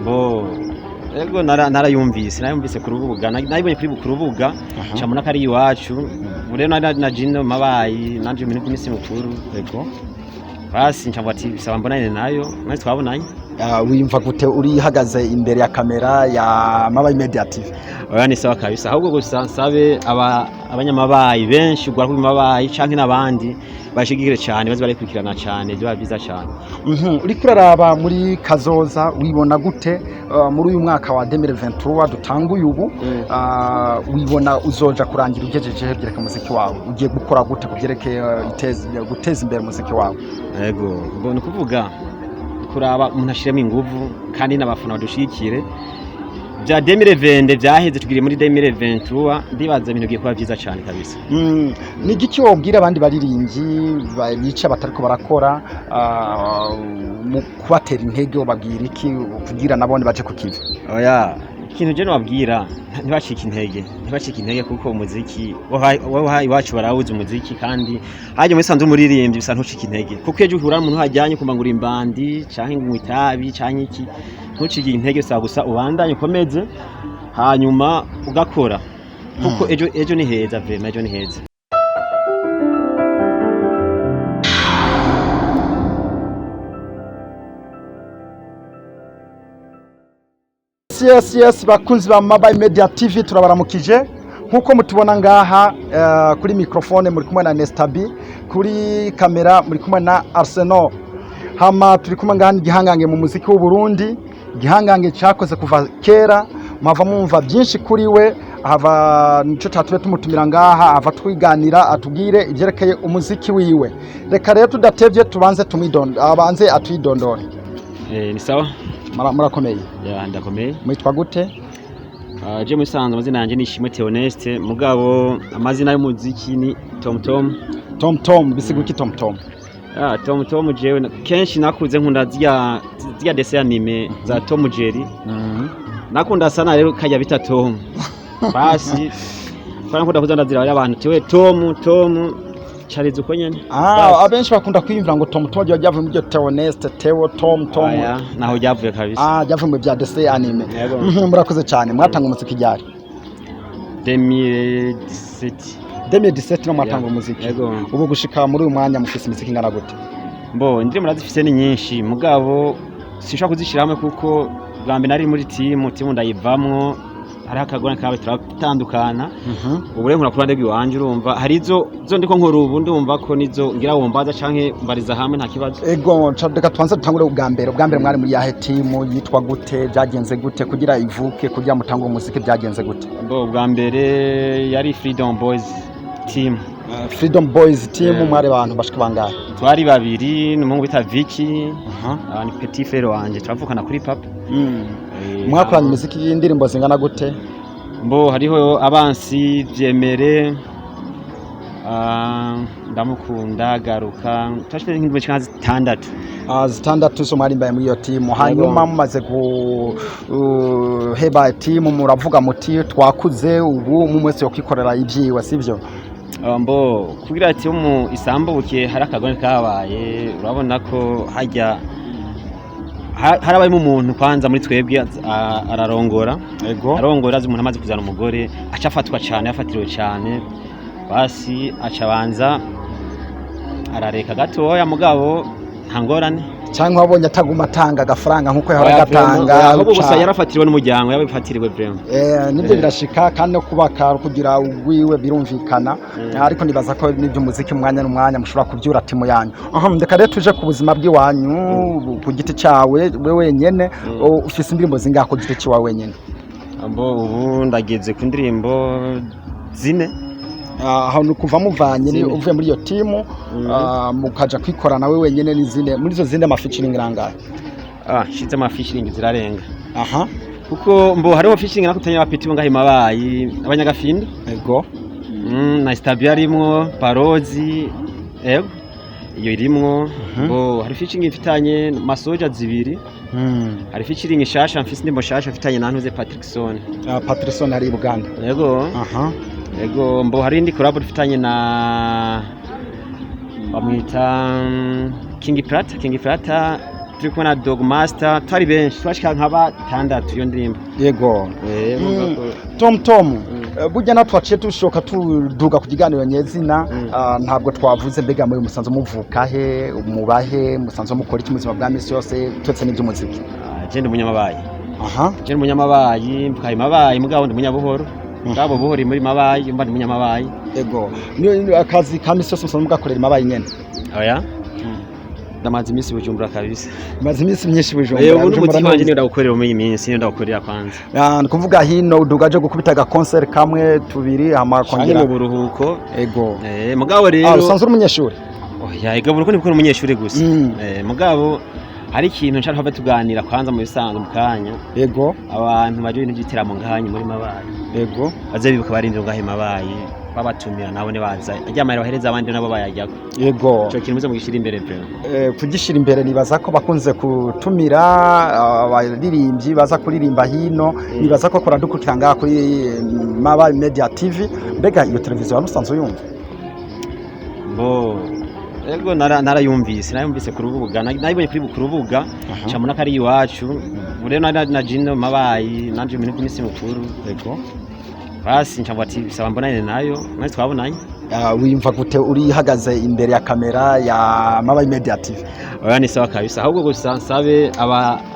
Bo ego narayumvise ku rubuga nayibonye ku rubuga camuna kari iwacu rero na jino mabayi nanje ibintu by'imisi mukuru ego basi ncamva ati bisaba mbonane nayo mwese twabonanye. Wiyumva gute uri hagaze imbere ya kamera ya MABAYI Media TV? Oya ni sawa kabisa, ahubwo gusa nsabe abanyamabayi benshi ugwa kuri mabayi canke nabandi bashigikire cyane bazi barikurikirana cyane byo byiza cyane. Uri kuraraba muri kazoza wibona gute muri uyu mwaka wa 2023 dutanguye ubu wibona uzoja kurangira ugejeje hebyereka muziki wawe ugiye gukora gute kubyerekeye guteza imbere muziki wawe? Yego mbona kuvuga kuraba umuntu ashiremo inguvu kandi n'abafana badushikire bya 2020 byaheze tugiriye muri 2023 ndibaza ibintu giye kuba byiza cyane kabisa. Ni giki wobwira abandi baririmbyi bica batariko barakora mu kubatera intege babwira iki kugira nabone baje kukiva? Oya ikintu je nababwira ntibacike intege kuko umuziki waha iwacu barawuza umuziki kandi haje muri sanzu umuririmbyi bisa ntucike intege kuko ejo uhura umuntu hajyanye kumangura imbandi canke ngwitabi canke iki ntucike intege gusa ubandanye ukomeze hanyuma ugakora kuko ejo ni heza vema ejo ni heza. Yes bakunzi ba MABAYI Media TV turabaramukije nkuko mutubona ngaha kuri microphone muri kumwe na Nestabi, kuri kamera muri kumwe na Arsenal. Hama turi kumwe ngaha gihangange mu muziki w'u Burundi, gihangange cyakoze kuva kera mwava mumva byinshi kuri we hava nico tatube tumutumira ngaha ava twiganira atubwire ibyerekeye umuziki wiwe. Reka rero tudatevye tubanze abanze atwidondore. Ni sawa murakomeye? Ya ndakomeye. Mwitwa gute? Je musanze amazina yanje ni Ishimwe Theoneste mugabo amazina y'umuziki ni Tom Tom. Tom Tom bisiguki Tom Tom? Tom Tom jewe kenshi nakuze nkunda zya dessin anime za Tom Jerry. Nakunda sana rero kajya bita Tom. Basi kwa nkunda kuzandazira y'abantu tiwe Tom charizo uko nyene. Abenshi bakunda kwiyumvira ngo Tom Tom yavuye mu byo Theoneste Tom. Naho yavuye kabisa. Yavuye mu bya dessin anime. Murakoze cyane. Mwatanga umuziki ryari? 2017 no mwatanga umuziki. Ubu gushika muri uyu mwanya mufise imiziki ngana gute? Mbo ndire murazifise ni nyinshi mugabo sinshaka kuzishiramo kuko bwambe nari muri team ndayivamwo hari akagona kabe turatandukana. Ubu rero nkura ndege wanje urumva hari zo ndiko nkora ubu ndumva ko nizo ngira wombaza canke mbariza hamwe nta kibazo. Ego reka twanze dutangure ubwambere mwari muri yahe team yitwa gute byagenze gute kugira ivuke kugira mutango umuziki byagenze gute? Mbo ubwambere yari Freedom Boys team. Freedom Boys team mwari abantu bashika bangahe? Twari babiri n'umuhungu bita Vicky ni petit frère wanje turavukana kuri papa. Mwakoranye imiziki y'indirimbo zingana gute? Mbo hariho abansi byemere ndamukunda garuka twashwe nk'indwe cyangwa zitandatu zo mwari mbaye muri iyo team. Hanyuma mumaze heba team muravuga muti twakuze ubu mu mwese yo kwikorera ibyiwe sivyo? Mbo kugira ati mu isambuke hari akagone kabaye urabona ko hajya harabaye mu muntu kwanza muri twebwe ararongora. Arongora umuntu amaze kuzana umugore acafatwa cyane yafatiriwe cyane basi acabanza arareka gatoya mugabo ntangorane cyangwa wabonye ataguma atanga agafaranga nkuko yahora gatanga ahubwo gusa yarafatiriwe n'umuryango yabifatiriwe vraiment. Nibyo birashika kandi no kubaka kugira ugwiwe birumvikana ariko nibaza ko nibyo muziki umwanya n'umwanya mushobora kubyura timu yanyu. Ndeka rero tuje ku buzima bw'iwanyu ku giti cyawe we wenyene ufise indirimbo zingahe ku giti cyawe wenyene? Mbo ubu ndageze ku ndirimbo 4. Aho nukuva muvanye ni uvuye muri iyo team mukaja kwikorana we wenyene n'izine muri zo zinde amafeaturing rangaye? Shize amafeaturing zirarenga. Kuko mbo hariho featuring nakutanya abapeti ngahe MABAYI abanyagafinda. Na Stabia rimwo Parozi iyo irimwo. Mbo hari featuring ifitanye masoja 2. Hari featuring shasha mfise ndimbo shasha ifitanye nantuze Patrickson. Patrickson ari Uganda. Ego mbo hari indi collab dufitanye na bamwita King Plata turi kumwe na Dog Master twari benshi twashika nka batandatu iyo ndirimbo yego Tom Tom burya natwe twaciye tushoka tuduga ku kiganiro nyezina ntabwo twavuze mbega muri musanzo muvuka he mubahe musanzo mukora iki muzima bwa misi yose twetse n'iby'umuziki je ndi munyamabayi aha je ndi munyamabayi mvuka imabayi mugabo ndi munyabuhoro ngabo buhori muri mabayi mba ndi munyamabayi yego ni akazi ka misi yose musanzo mugakorera imabayi nyene oya ndamaze imisi Bujumbura kabisa maze imisi myinshi Bujumbura yego n'umutima wanje niyo ndawukorera muri iyi minsi niyo ndawukorera kwanza ni kuvuga hino udugaje gukubita ga concert kamwe tubiri amakongera mu buruhuko yego mugabo rero usanzwe uri umunyeshuri oya yego buruko ni umunyeshuri gusa mugabo hari ikintu nshaka kuva tuganira kwanza mu bisanzwe mu kanya yego abantu baje ibintu by'iteramo ngahanye muri mabayi yego baze bibuka barindira ngahe mabayi babatumira nabo ne baza ajyamara bahereza abandi nabo bayajyago yego cyo kintu muze mugishira imbere pe kugishira imbere nibaza ko bakunze kutumira abaririmbyi baza kuririmba hino nibaza ko kora dukurikira ngaha kuri MABAYI Media TV mbega iyo televiziyo wamusanzwe yumva bo ego narayumvise ku rubuga nayibonye kuri ku rubuga camuna kari iwacu rero na jino mabayi nanje ibintu by'imisi mukuru yego basi ncamva ati bisaba mbonane nayo mwese twabonanye wimva gute uri hagaze imbere ya kamera ya MABAYI Media TV oya ni sawa kabisa ahubwo gusa nsabe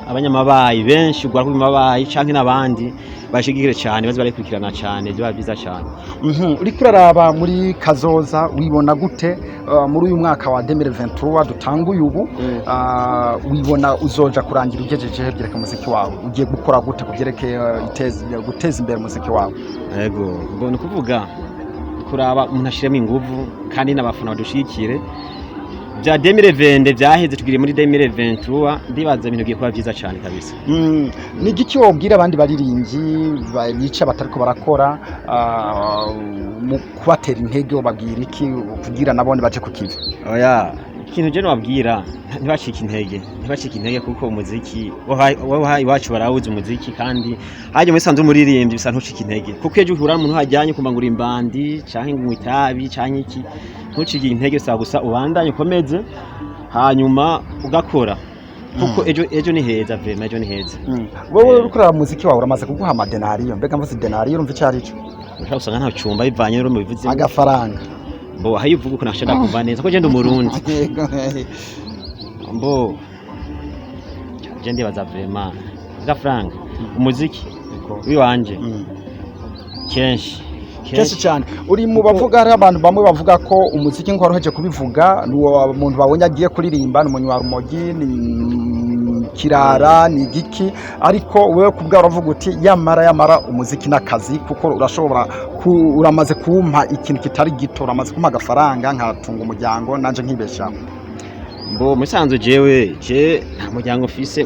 abanyamabayi benshi ugwa kuri mabayi canke nabandi bashigikire cyane bazi barikurikirana cyane byo byiza cyane uri kuraraba muri kazoza wibona gute muri uyu mwaka wa 2023 dutanguye ubu wibona uzoja kurangira ugejeje byereka muziki wawe ugiye gukora gute kubyerekeye guteza imbere muziki wawe yego mbona kuvuga kuraba umuntu ashiremo inguvu kandi n'abafana badushikire bya 2020 byaheze tugiriye muri 2023 ndibaza ibintu bigiye kuba byiza cyane kabisa ni giki wobwira abandi baririmbyi bica batariko barakora mu kubatera intege babwira iki kugira nabone baje kukiva oya ikintu je nababwira ntibacike intege kuko umuziki wahaye iwacu barawuza umuziki kandi haje muri sanzu umuririmbyi bisa ntucike intege kuko ejo uhura umuntu hajyanye kumva ngura imbandi canke ngwitabi canke iki ntucike intege gusa ubandanye ukomeze hanyuma ugakora kuko ejo ni heza vrema ejo ni heza wowe ukurara muziki wawe uramaze kuguha amadenariyo mbega mvuze denariyo urumva icyo arico ushaka usanga nta cumba bivanye rero mu bivuze agafaranga bo hayivuga uko nashaka kumva neza ko je ndi umurundi bo je ndibaza vrema agafaranga umuziki wiwanje kenshi cyane uri mu bavuga hari abantu bamwe bavuga ko umuziki nkoroheje kubivuga nuwo umuntu babonye agiye kuririmba n'umunyu wa rumogi ni kirara ni giki ariko wewe kubwa uravuga uti yamara umuziki n'akazi kuko urashobora uramaze kumpa ikintu kitari gito uramaze kumpa agafaranga nkatunga umuryango nanje nkibeshaho mbo musanzo jewe nta muryango mfise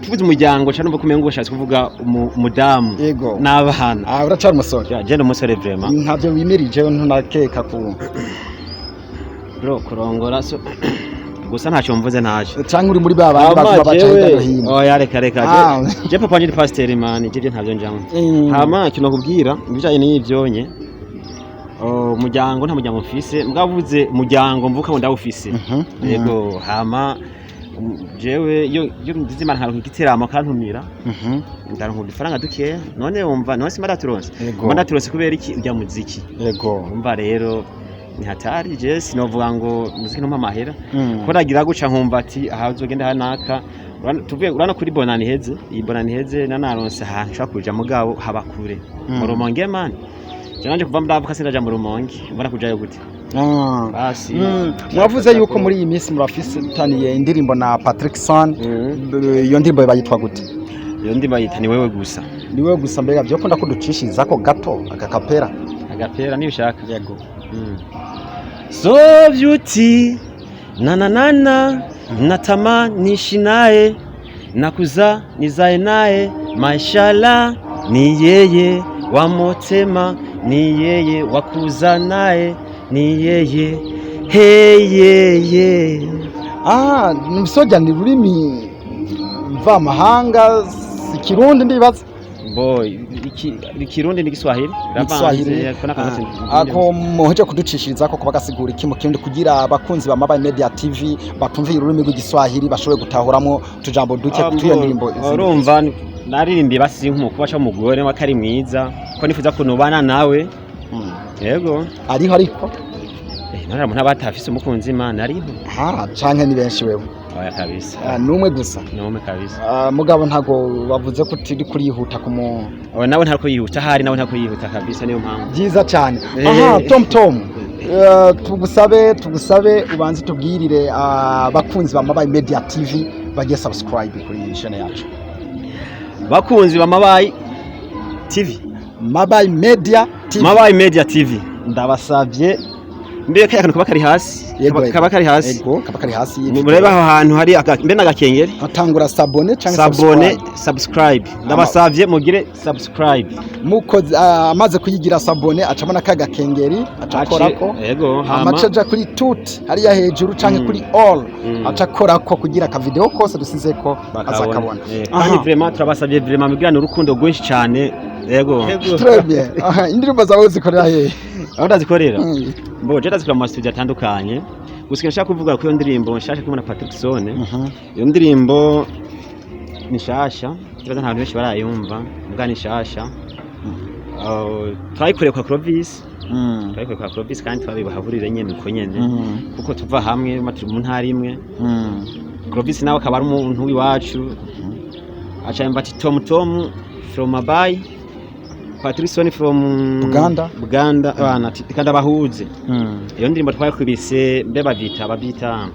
tuvuze umuryango cyane umva kumengo ushatse kuvuga umudamu n'abana uracara umusore je n'umusore vraiment ntavyo wimirije ntunakeka ku bro kurongora so gusa ntacyo mvuze ntacyo cyangwa uri muri babandi babacaye hino oya reka je papa ndi pasteur man je ntavyo njamwe hama kino kubwira ibijanye n'ivyonye umuryango nta muryango mfise mwavuze umuryango mvuka ngo ndawufise yego hama jewe yo ndizimana nkaronka igiteramo kantumira ndaronka udufaranga dukeya none wumva none simara turonse kubera iki ujya muziki yego umva rero ni hatari je sinovuga ngo muziki no mamahera ko nagira guca nkumva ati aha uzogenda hanaka tuvuye urana kuri bonani heze iyi bonani heze nanaronse ahantu nshaka kuja mugabo haba kure mu Rumonge man cyanje kuva ndavuka sinaja mu Rumonge mbona kujayo gute basi mwavuze yuko muri iyi minsi murafise taniye indirimbo na Patrick Son iyo ndirimbo bayitwa gute iyo ndirimbo bayita ni wewe gusa mbega byo kunda kuducishiza ko gato agapera ni ushaka yego so beauty na natamanishi naye nakuza nizaye naye mashallah ni yeye wa motema ni yeye wakuza naye ni yeye heyeye nusoja ni rurimi mva mahanga Kirundi ndibaza Bo ikirundi ni Kiswahili. Ako muheje kuducishiriza ko kubagasigura iki mu kindi kugira abakunzi ba MABAYI Media TV batumviye ururimi rw'Igiswahili bashoboye gutahuramo tujambo duke kutuyo ndirimbo. Urumva naririmbiye basi nk'umukuba cyo mugore wakari mwiza ko nifuza kunubana nawe. Yego. Ariko nara muntu abatafise umukunzi Imana ariho. Canke ni benshi wewe. Oya kabisa. Numwe gusa. Numwe kabisa. Mugabo ntago bavuze ko turi kurihuta ku mu. Oya nawe ntako yihuta hari nawe ntako yihuta kabisa niyo mpamvu. Byiza cyane. Tom Tom. Tugusabe ubanze tubwirire abakunzi ba MABAYI Media TV bagiye subscribe kuri channel yacu. Bakunzi ba MABAYI TV. MABAYI Media TV. MABAYI Media TV. Ndabasavye mbere kayakano kabakari hasi kabakari hasi ego kabakari hasi mureba aho hantu hari mbe nagakengere atangura sabone canke subscribe ndabasavye mugire subscribe mukoze amaze kuyigira sabone acamana kagakengeri acakorako ego amacaja kuri tout hari ya hejuru canke kuri all acakorako kugira ka video kose dusizeko azakabona kandi vraiment turabasavye vraiment mugirana urukundo rwinshi cyane ego très bien indirimbo zawe zikorera hehe aho ndazikorera mbo je ndazikora mu studio atandukanye gusa nshaka kuvuga ko iyo ndirimbo nshaka kumana Patrick Sone iyo ndirimbo ni shasha kibaza nta benshi barayumva mbwa ni shasha twayikoreye kwa Clovis twayikoreye kwa Clovis kandi twabibahavurire nyene uko nyene kuko tuva hamwe maturi mu ntari imwe Clovis nawe akaba ari umuntu wiwacu acha mbati Tom Tom from MABAYI Patrick Sone from Buganda abana tikanda bahuze iyo ndirimbo twakwibise mbe babyita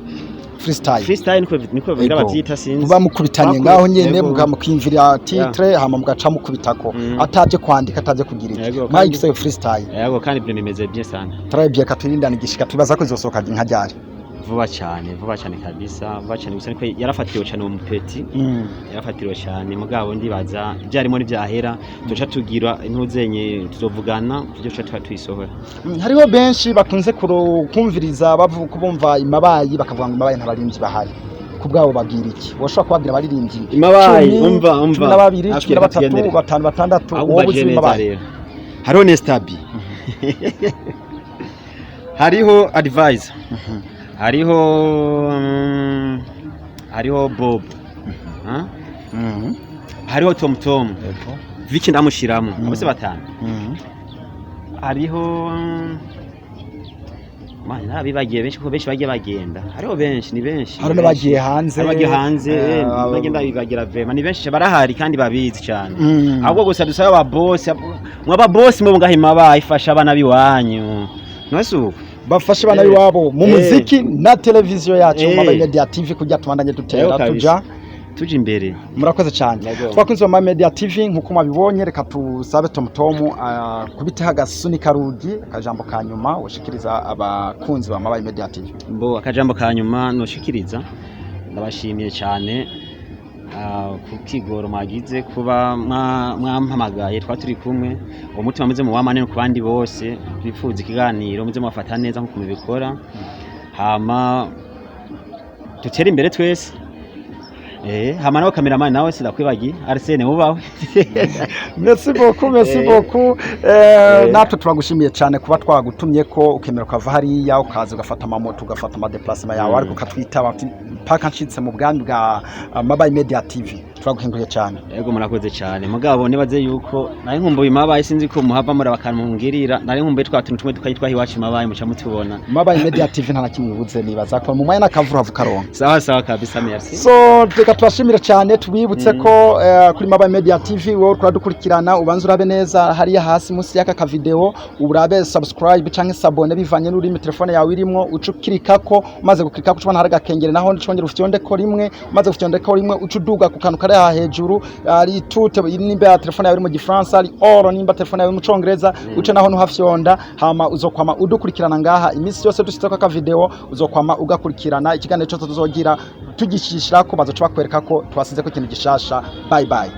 freestyle niko bagira babyita sinzi kuba mukubitanye ngaho nyene mukamukimvira titre hama mugaca mukubitako ataje kwandika ataje kugira iki mike so freestyle yego kandi byo bimeze bien sana très bien katwirindana igishika tubaza ko izosoka nka ryari vuba cyane kabisa vuba cyane gusa niko yarafatiwe cyane mu peti yarafatiwe cyane mugabo ndibaza byarimo n'ibyahera tuca tugira intuzenye tuzovugana kujyo tuca tuyisohora hariho benshi bakunze kumviriza kubumva MABAYI bakavuga ngo MABAYI ntabarimvyi bahari kubwabo babwira iki woshobora kubabwira abaririmbyi MABAYI umva 12 13 batanu batandatu wowe uzi MABAYI hariho Nestabi hariho advisor hariho Bob hariho Tom Tom Viki ndamushiramo bose batanu hariho mana bibagiye benshi ko benshi bagiye bagenda hariho benshi ni benshi hariho bagiye hanze bagenda bibagira vema ni benshi barahari kandi babizi cyane ahubwo gusa dusaba aba boss mwaba boss mu ngahe MABAYI ifasha abana biwanyu nasuko bafashe bana biwabo mu muziki na televiziyo yacu MABAYI Media TV kujya tubandanye dutera tuje imbere murakoze cyane twakunze MABAYI Media TV nkuko mabibonye reka tusabe Tom Tom kubiteho agasuni karugi akajambo kanyuma ushikiriza abakunzi ba MABAYI Media TV mbo akajambo kanyuma noshikiriza ndabashimiye cyane kukigoro magize kuba mwampamagaye twaturi kumwe umutima muze mu wamane ku bandi bose bifuza ikiganiro muze mwafata neza nko kumubikora hama tutera imbere twese hama nawe cameraman nawe sidakwibagiye Arsene mubawe merci beaucoup natwe turagushimiye cyane kuba twagutumye ko ukemera ukava hariya ukaza ugafata amamoto ugafata amadeplacement yawe ariko ukatwitaba paka nshitse mu bwami bwa MABAYI Media TV turaguhinduye cyane yego murakoze cyane mugabo nibaze yuko nari nkumbuye MABAYI sinzi ko muhava muri bakanmungirira nari nkumbuye twatuntu tumwe tukayitwa hiwacu MABAYI muca mutubona MABAYI Media TV nta nakimwibuze nibaza ko mu mayana kavura vukaronka sawa kabisa merci so twashimira cyane tubibutse ko kuri MABAYI Media TV wowe turadukurikirana ubanze urabe neza hariya hasi munsi y'aka ka video urabe subscribe canke sabone bivanye n'urimi telefone yawe irimo ucukirikako maze gukirikako cubana hari gakengere naho ncongera ufyondeko rimwe maze ufyondeko rimwe ucuduga ku kantu kare hejuru ari tute nimba ya telefone yawe iri mu gifaransa ari oro nimba telefone yawe mu congereza uce naho nuhafyonda hama uzokwama udukurikirana ngaha imisi yose dusitako ka video uzokwama ugakurikirana ikiganiro cyo tuzogira tugishishira ko bazo twakwereka ko twasize ko ikintu gishasha bye